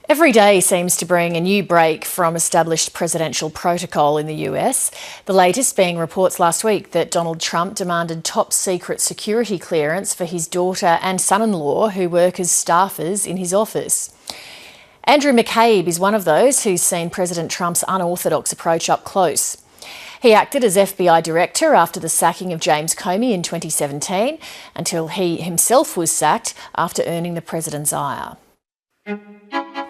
Every day seems to bring a new break from established presidential protocol in the US. The latest being reports last week that Donald Trump demanded top-secret security clearance for his daughter and son-in-law who work as staffers in his office. Andrew McCabe is one of those who's seen President Trump's unorthodox approach up close. He acted as FBI director after the sacking of James Comey in 2017, until he himself was sacked after earning the president's ire.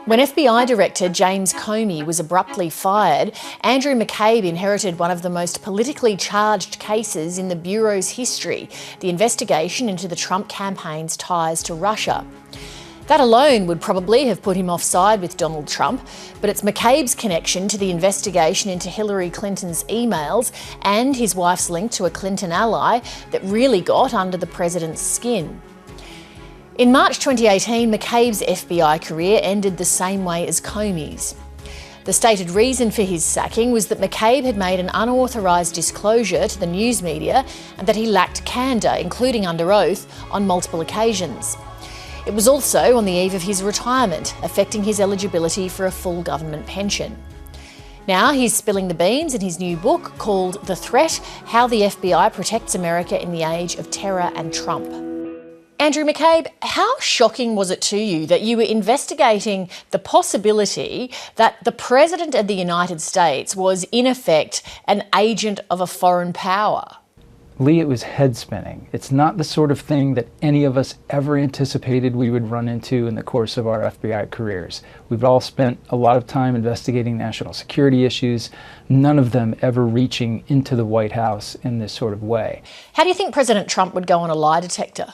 When FBI Director James Comey was abruptly fired, Andrew McCabe inherited one of the most politically charged cases in the Bureau's history, the investigation into the Trump campaign's ties to Russia. That alone would probably have put him offside with Donald Trump, but it's McCabe's connection to the investigation into Hillary Clinton's emails and his wife's link to a Clinton ally that really got under the president's skin. In March 2018, McCabe's FBI career ended the same way as Comey's. The stated reason for his sacking was that McCabe had made an unauthorised disclosure to the news media and that he lacked candour, including under oath, on multiple occasions. It was also on the eve of his retirement, affecting his eligibility for a full government pension. Now he's spilling the beans in his new book called The Threat: How the FBI Protects America in the Age of Terror and Trump. Andrew McCabe, how shocking was it to you that you were investigating the possibility that the President of the United States was, in effect, an agent of a foreign power? Lee, it was head-spinning. It's not the sort of thing that any of us ever anticipated we would run into in the course of our FBI careers. We've all spent a lot of time investigating national security issues, none of them ever reaching into the White House in this sort of way. How do you think President Trump would go on a lie detector?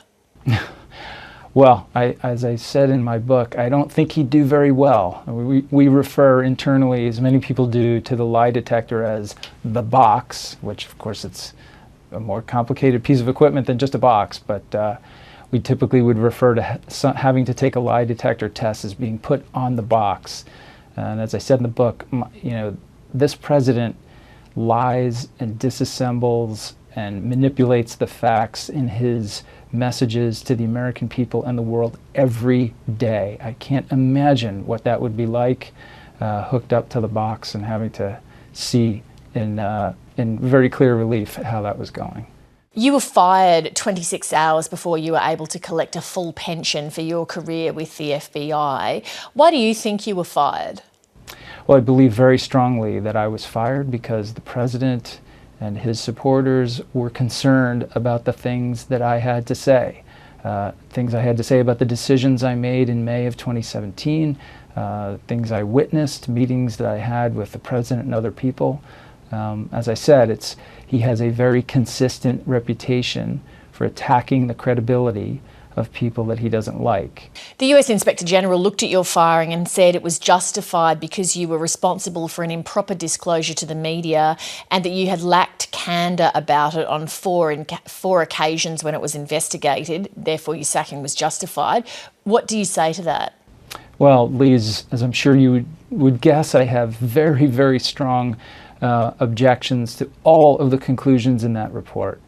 Well, as I said in my book, I don't think he'd do very well. We refer internally, as many people do, to the lie detector as the box, which of course it's a more complicated piece of equipment than just a box, but we typically would refer to having to take a lie detector test as being put on the box. And as I said in the book, this president lies and disassembles and manipulates the facts in his messages to the American people and the world every day. I can't imagine what that would be like, hooked up to the box and having to see in very clear relief how that was going. You were fired 26 hours before you were able to collect a full pension for your career with the FBI. Why do you think you were fired? Well, I believe very strongly that I was fired because the president and his supporters were concerned about the things that I had to say. Things I had to say about the decisions I made in May of 2017, things I witnessed, meetings that I had with the president and other people. As I said, he has a very consistent reputation for attacking the credibility of people that he doesn't like. The US Inspector General looked at your firing and said it was justified because you were responsible for an improper disclosure to the media and that you had lacked candour about it on four occasions when it was investigated. Therefore, your sacking was justified. What do you say to that? Well, Lee, as I'm sure you would guess, I have very, very strong objections to all of the conclusions in that report.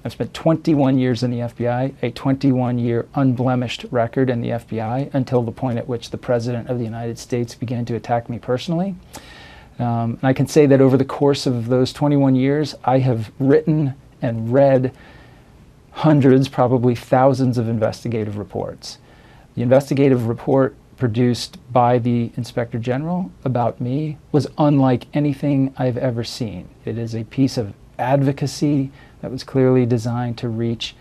I've spent 21 years in the FBI, a 21-year unblemished record in the FBI until the point at which the President of the United States began to attack me personally. And I can say that over the course of those 21 years, I have written and read hundreds, probably thousands of investigative reports. The investigative report produced by the Inspector General about me was unlike anything I've ever seen. It is a piece of advocacy that was clearly designed to reach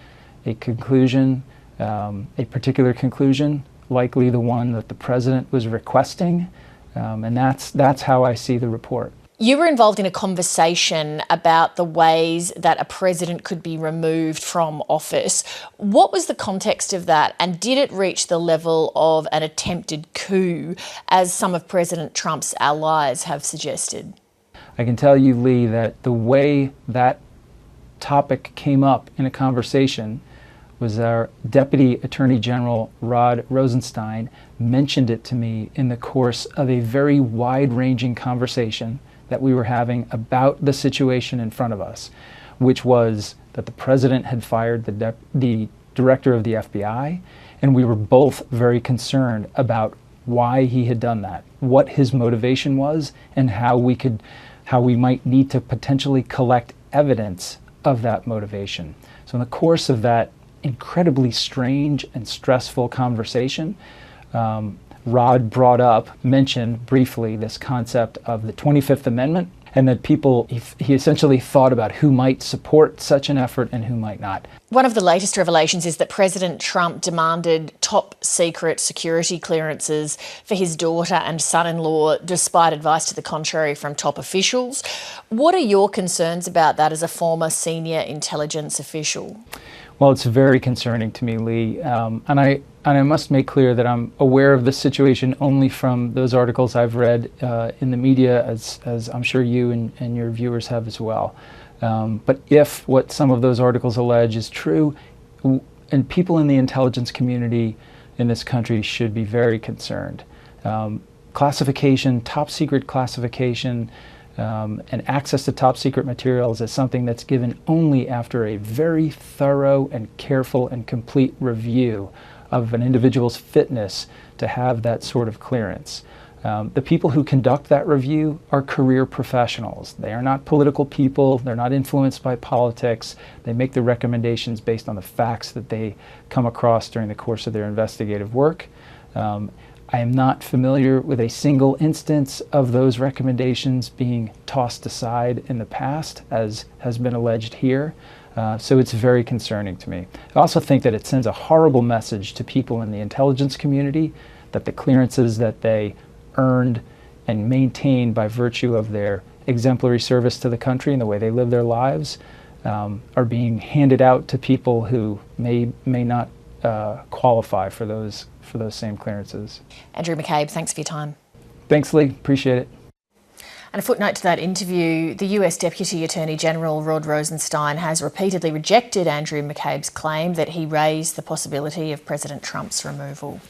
a conclusion, a particular conclusion, likely the one that the president was requesting, and that's how I see the report. You were involved in a conversation about the ways that a president could be removed from office. What was the context of that, and did it reach the level of an attempted coup, as some of President Trump's allies have suggested? I can tell you, Lee, that the way that topic came up in a conversation was our Deputy Attorney General, Rod Rosenstein, mentioned it to me in the course of a very wide-ranging conversation that we were having about the situation in front of us, which was that the president had fired the director of the FBI, and we were both very concerned about why he had done that, what his motivation was, and how we might need to potentially collect evidence of that motivation. So in the course of that incredibly strange and stressful conversation, Rod mentioned briefly this concept of the 25th Amendment, and that he essentially thought about who might support such an effort and who might not. One of the latest revelations is that President Trump demanded top secret security clearances for his daughter and son-in-law, despite advice to the contrary from top officials. What are your concerns about that as a former senior intelligence official? Well, it's very concerning to me, Lee, and I must make clear that I'm aware of the situation only from those articles I've read in the media, as I'm sure you and your viewers have as well. But if what some of those articles allege is true, and people in the intelligence community in this country should be very concerned. Classification, top secret classification, and access to top secret materials is something that's given only after a very thorough and careful and complete review of an individual's fitness to have that sort of clearance. The people who conduct that review are career professionals. They are not political people. They're not influenced by politics. They make the recommendations based on the facts that they come across during the course of their investigative work. I am not familiar with a single instance of those recommendations being tossed aside in the past, as has been alleged here. So it's very concerning to me. I also think that it sends a horrible message to people in the intelligence community that the clearances that they earned and maintained by virtue of their exemplary service to the country and the way they live their lives are being handed out to people who may not qualify for those same clearances. Andrew McCabe, thanks for your time. Thanks, Lee. Appreciate it. And a footnote to that interview, the US Deputy Attorney General Rod Rosenstein has repeatedly rejected Andrew McCabe's claim that he raised the possibility of President Trump's removal.